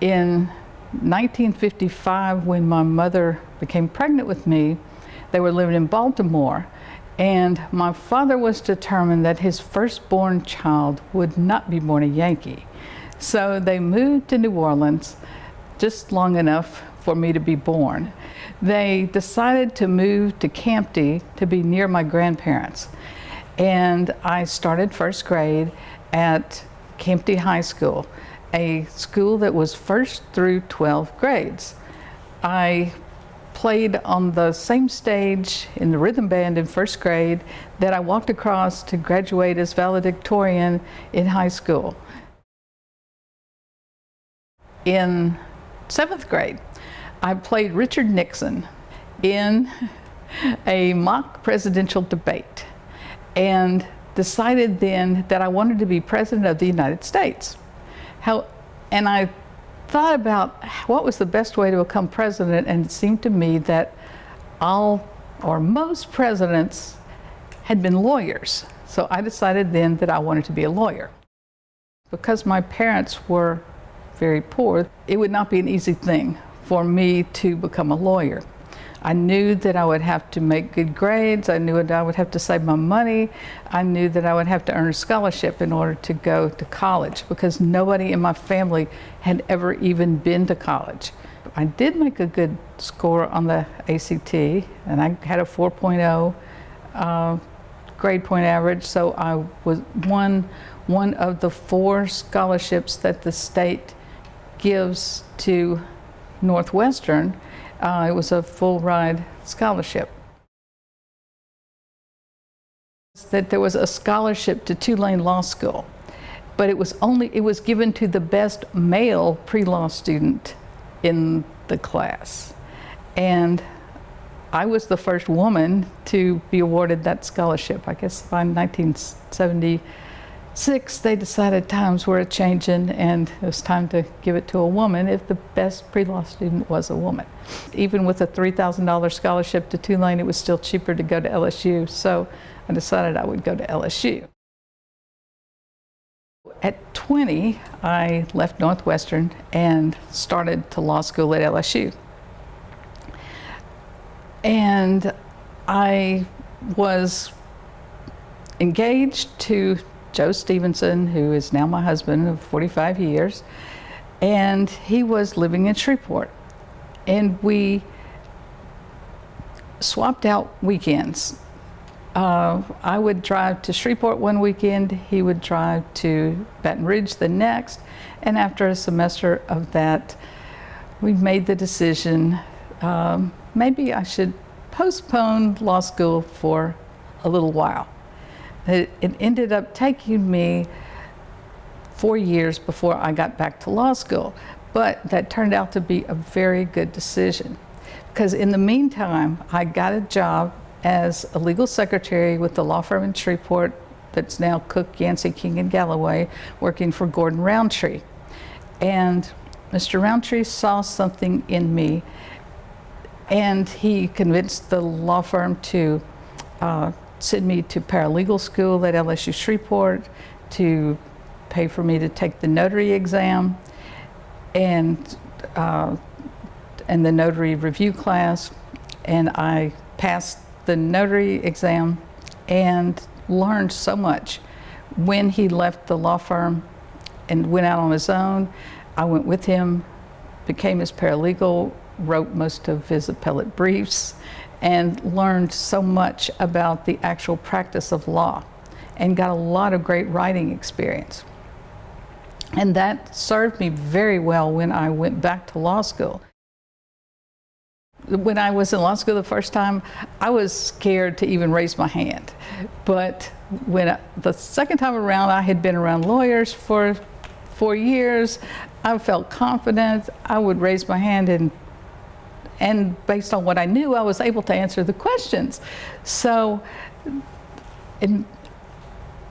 In 1955, when my mother became pregnant with me, they were living in Baltimore, and my father was determined that his firstborn child would not be born a Yankee. So they moved to New Orleans just long enough for me to be born. They decided to move to Campty to be near my grandparents. And I started first grade at Campty High School, a school that was first through 12th grades. I played on the same stage in the rhythm band in first grade that I walked across to graduate as valedictorian in high school. In 7th grade, I played Richard Nixon in a mock presidential debate and decided then that I wanted to be president of the United States. And I thought about what was the best way to become president, and it seemed to me that all or most presidents had been lawyers. So I decided then that I wanted to be a lawyer. Because my parents were very poor, it would not be an easy thing for me to become a lawyer. I knew that I would have to make good grades. I knew that I would have to save my money. I knew that I would have to earn a scholarship in order to go to college, because nobody in my family had ever even been to college. I did make a good score on the ACT, and I had a 4.0 grade point average, so I was one of the 4 scholarships that the state gives to Northwestern. It was a full ride scholarship. That there was a scholarship to Tulane Law School, but it was given to the best male pre-law student in the class. And I was the first woman to be awarded that scholarship. I guess by 1976, they decided times were a-changing and it was time to give it to a woman if the best pre-law student was a woman. Even with a $3,000 scholarship to Tulane, it was still cheaper to go to LSU, so I decided I would go to LSU. At 20, I left Northwestern and started to law school at LSU. And I was engaged to Joe Stephenson, who is now my husband of 45 years, and he was living in Shreveport. And we swapped out weekends. I would drive to Shreveport one weekend, he would drive to Baton Rouge the next, and after a semester of that, we made the decision maybe I should postpone law school for a little while. It ended up taking me 4 years before I got back to law school, but that turned out to be a very good decision, because in the meantime, I got a job as a legal secretary with the law firm in Shreveport that's now Cook, Yancey, King, and Galloway, working for Gordon Roundtree. And Mr. Roundtree saw something in me, and he convinced the law firm to send me to paralegal school at LSU Shreveport, to pay for me to take the notary exam and the notary review class. And I passed the notary exam and learned so much. When he left the law firm and went out on his own, I went with him, became his paralegal, wrote most of his appellate briefs, and learned so much about the actual practice of law and got a lot of great writing experience. And that served me very well when I went back to law school. When I was in law school the first time, I was scared to even raise my hand. But the second time around, I had been around lawyers for 4 years. I felt confident. I would raise my hand, and based on what I knew, I was able to answer the questions. So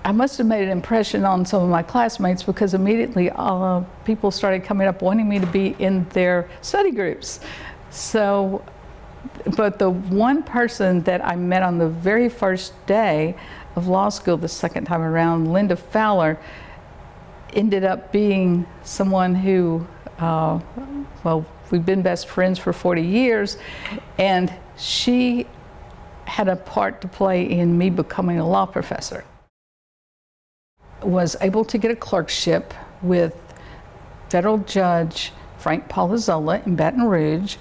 I must have made an impression on some of my classmates, because immediately people started coming up wanting me to be in their study groups. So, but the one person that I met on the very first day of law school the second time around, Linda Fowler, ended up being someone who, well, we've been best friends for 40 years, and she had a part to play in me becoming a law professor. Was able to get a clerkship with federal judge Frank Palazzolo in Baton Rouge,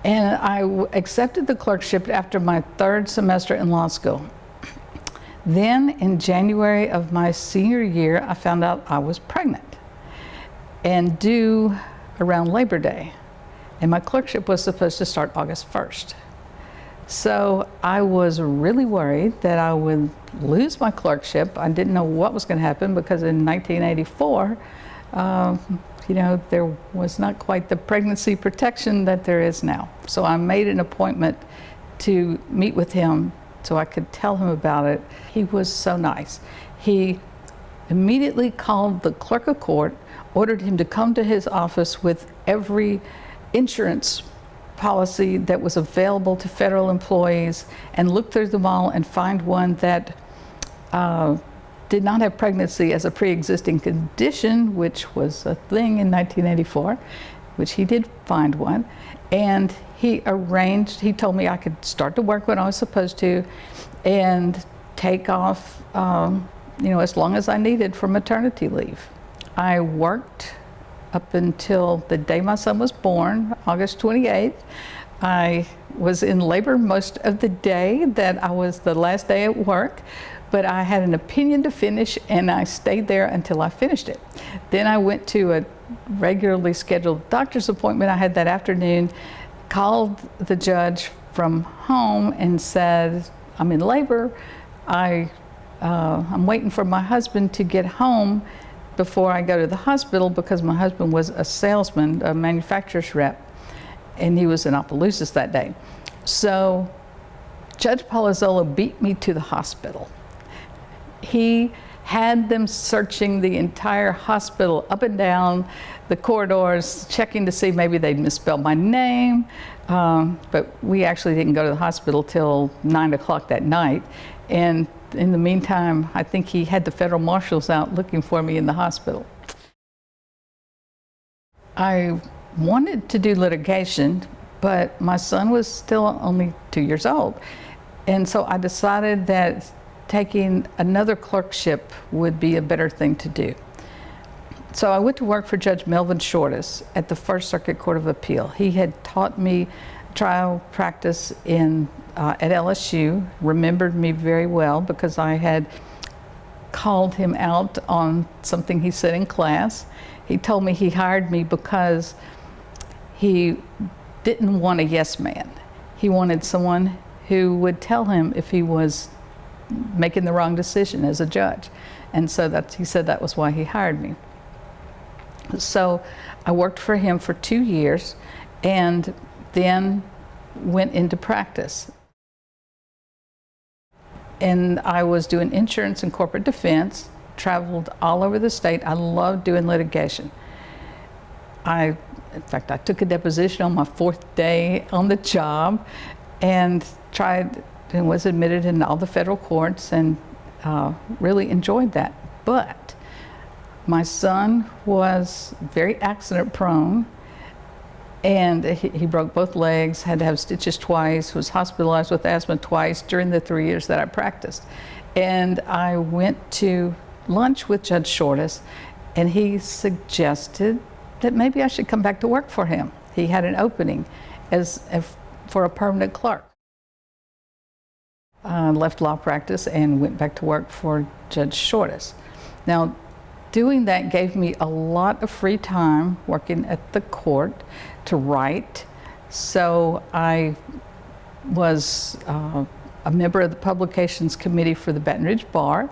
and I accepted the clerkship after my 3rd semester in law school. Then in January of my senior year, I found out I was pregnant and due around Labor Day, and my clerkship was supposed to start August 1st. So I was really worried that I would lose my clerkship. I didn't know what was going to happen because in 1984, you know, there was not quite the pregnancy protection that there is now. So I made an appointment to meet with him so I could tell him about it. He was so nice. He immediately called the clerk of court, ordered him to come to his office with every insurance policy that was available to federal employees and look through them all and find one that did not have pregnancy as a pre-existing condition, which was a thing in 1984, which he did find one. And he told me I could start to work when I was supposed to and take off, you know, as long as I needed for maternity leave. I worked up until the day my son was born, August 28th. I was in labor most of the day. That I was the last day at work, but I had an opinion to finish and I stayed there until I finished it. Then I went to a regularly scheduled doctor's appointment I had that afternoon, called the judge from home and said, I'm in labor. I'm waiting for my husband to get home before I go to the hospital because my husband was a salesman, a manufacturer's rep, and he was in Opelousas that day. So Judge Palazzolo beat me to the hospital. He had them searching the entire hospital up and down the corridors, checking to see maybe they'd misspelled my name, but we actually didn't go to the hospital till 9 o'clock that night. And in the meantime, I think he had the federal marshals out looking for me in the hospital. I wanted to do litigation, but my son was still only 2 years old. And so I decided that taking another clerkship would be a better thing to do. So I went to work for Judge Melvin Shortis at the First Circuit Court of Appeal. He had taught me trial practice at LSU, remembered me very well because I had called him out on something he said in class. He told me he hired me because he didn't want a yes man. He wanted someone who would tell him if he was making the wrong decision as a judge. And so he said that was why he hired me. So I worked for him for 2 years and then went into practice. And I was doing insurance and corporate defense, traveled all over the state. I loved doing litigation. In fact, I took a deposition on my 4th day on the job and tried and was admitted in all the federal courts and really enjoyed that. But my son was very accident prone and he broke both legs, had to have stitches twice, was hospitalized with asthma twice during the 3 years that I practiced. And I went to lunch with Judge Shortis and he suggested that maybe I should come back to work for him. He had an opening for a permanent clerk. I left law practice and went back to work for Judge Shortis. Now, doing that gave me a lot of free time working at the court to write. So I was a member of the publications committee for the Baton Rouge Bar,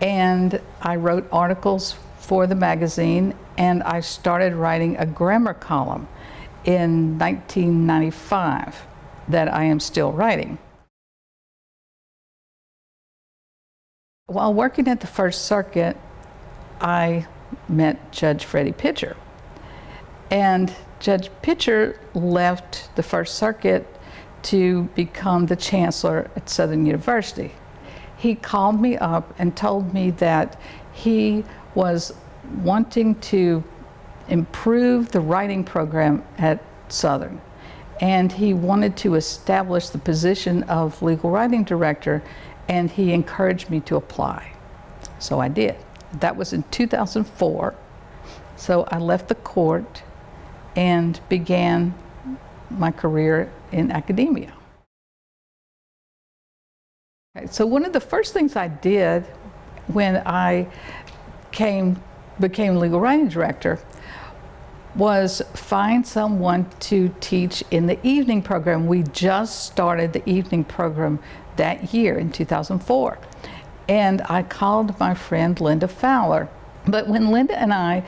and I wrote articles for the magazine, and I started writing a grammar column in 1995 that I am still writing. While working at the First Circuit, I met Judge Freddie Pitcher. And Judge Pitcher left the First Circuit to become the chancellor at Southern University. He called me up and told me that he was wanting to improve the writing program at Southern. And he wanted to establish the position of legal writing director, and he encouraged me to apply. So I did. That was in 2004. So I left the court and began my career in academia. Okay, so one of the first things I did when I became legal writing director was find someone to teach in the evening program. We just started the evening program that year in 2004. And I called my friend Linda Fowler. But when Linda and I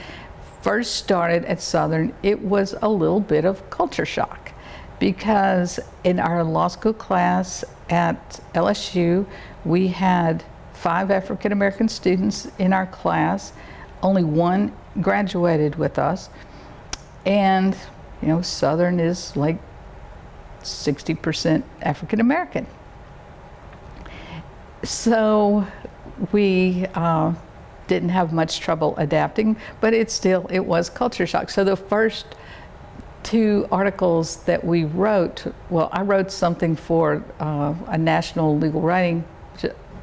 first started at Southern, it was a little bit of culture shock, because in our law school class at LSU, we had 5 African American students in our class. Only 1 graduated with us. And, you know, Southern is like 60% African American. So we didn't have much trouble adapting, but it was culture shock. So the first 2 articles that we wrote, well, I wrote something for a national legal writing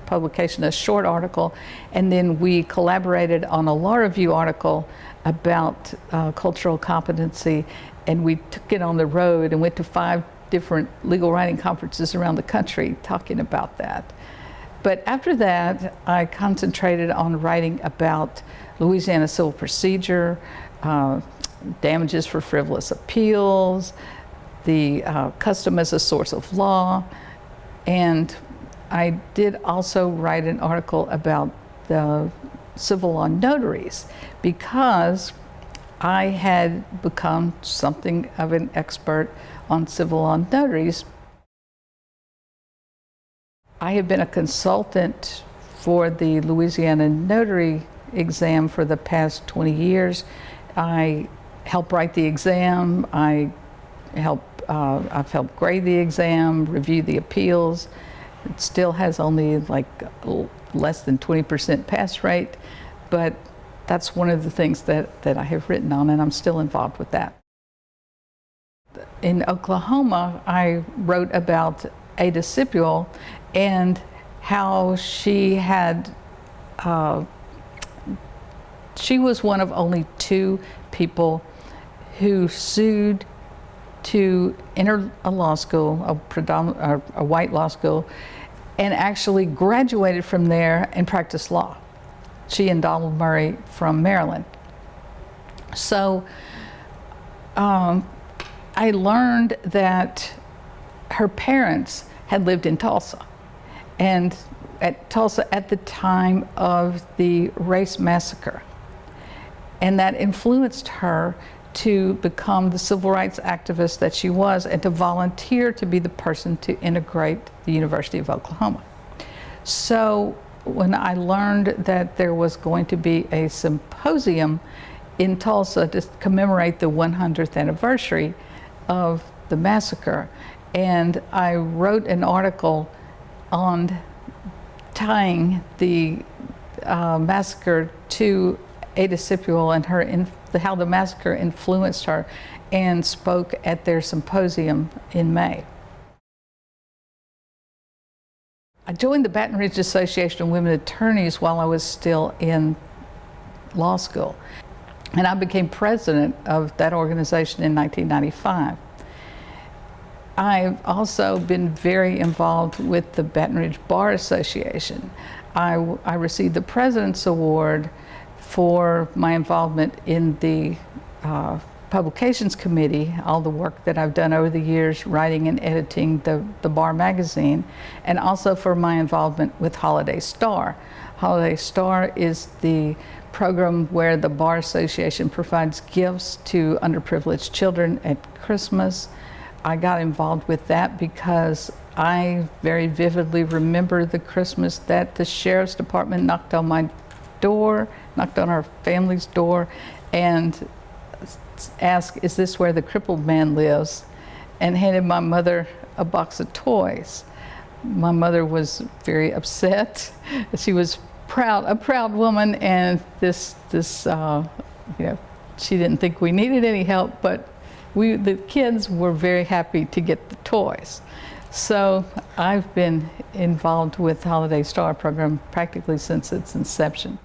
publication, a short article, and then we collaborated on a law review article about cultural competency, and we took it on the road and went to 5 different legal writing conferences around the country talking about that. But after that, I concentrated on writing about Louisiana civil procedure, damages for frivolous appeals, the custom as a source of law, and I did also write an article about the civil law notaries, because I had become something of an expert on civil law notaries. I have been a consultant for the Louisiana notary exam for the past 20 years. I help write the exam, I've helped grade the exam, review the appeals. It still has only like less than 20% pass rate, but that's one of the things that I have written on, and I'm still involved with that. In Oklahoma, I wrote about Ada Sipuel and how she was one of only 2 people who sued to enter a law school, a white law school, and actually graduated from there and practiced law. She and Donald Murray from Maryland. So I learned that her parents had lived in Tulsa, and at Tulsa at the time of the race massacre. And that influenced her to become the civil rights activist that she was, and to volunteer to be the person to integrate the University of Oklahoma. So when I learned that there was going to be a symposium in Tulsa to commemorate the 100th anniversary of the massacre, and I wrote an article on tying the massacre to Ada Sipuel and how the massacre influenced her, and spoke at their symposium in May. I joined the Baton Rouge Association of Women Attorneys while I was still in law school, and I became president of that organization in 1995. I've also been very involved with the Baton Rouge Bar Association. I received the President's Award for my involvement in the Publications Committee, all the work that I've done over the years writing and editing the Bar magazine, and also for my involvement with Holiday Star. Holiday Star is the program where the Bar Association provides gifts to underprivileged children at Christmas. I got involved with that because I very vividly remember the Christmas that the Sheriff's Department knocked on my door, knocked on our family's door, and asked, "Is this where the crippled man lives?" and handed my mother a box of toys. My mother was very upset. She was a proud woman, and you know, she didn't think we needed any help, but the kids were very happy to get the toys. So I've been involved with Holiday Star program practically since its inception.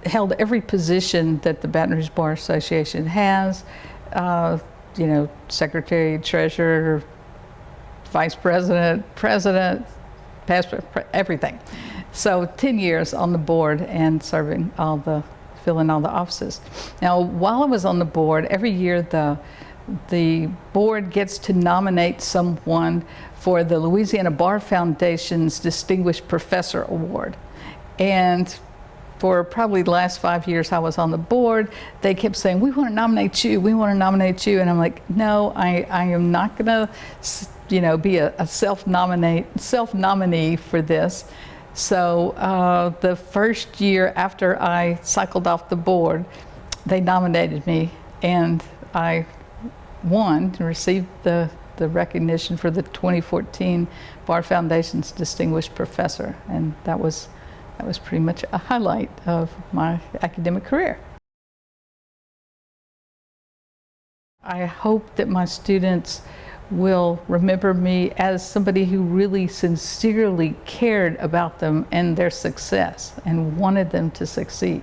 Held every position that the Baton Rouge Bar Association has, you know, secretary, treasurer, vice president, president, pastor, everything. So 10 years on the board and filling all the offices. Now, while I was on the board, every year the board gets to nominate someone for the Louisiana Bar Foundation's Distinguished Professor Award. And for probably the last 5 years I was on the board, they kept saying, we want to nominate you, we want to nominate you. And I'm like, no, I am not going to, you know, be a self-nominee for this. So the first year after I cycled off the board, they nominated me, and I won and received the recognition for the 2014 Bar Foundation's Distinguished Professor, and that was pretty much a highlight of my academic career. I hope that my students will remember me as somebody who really sincerely cared about them and their success and wanted them to succeed.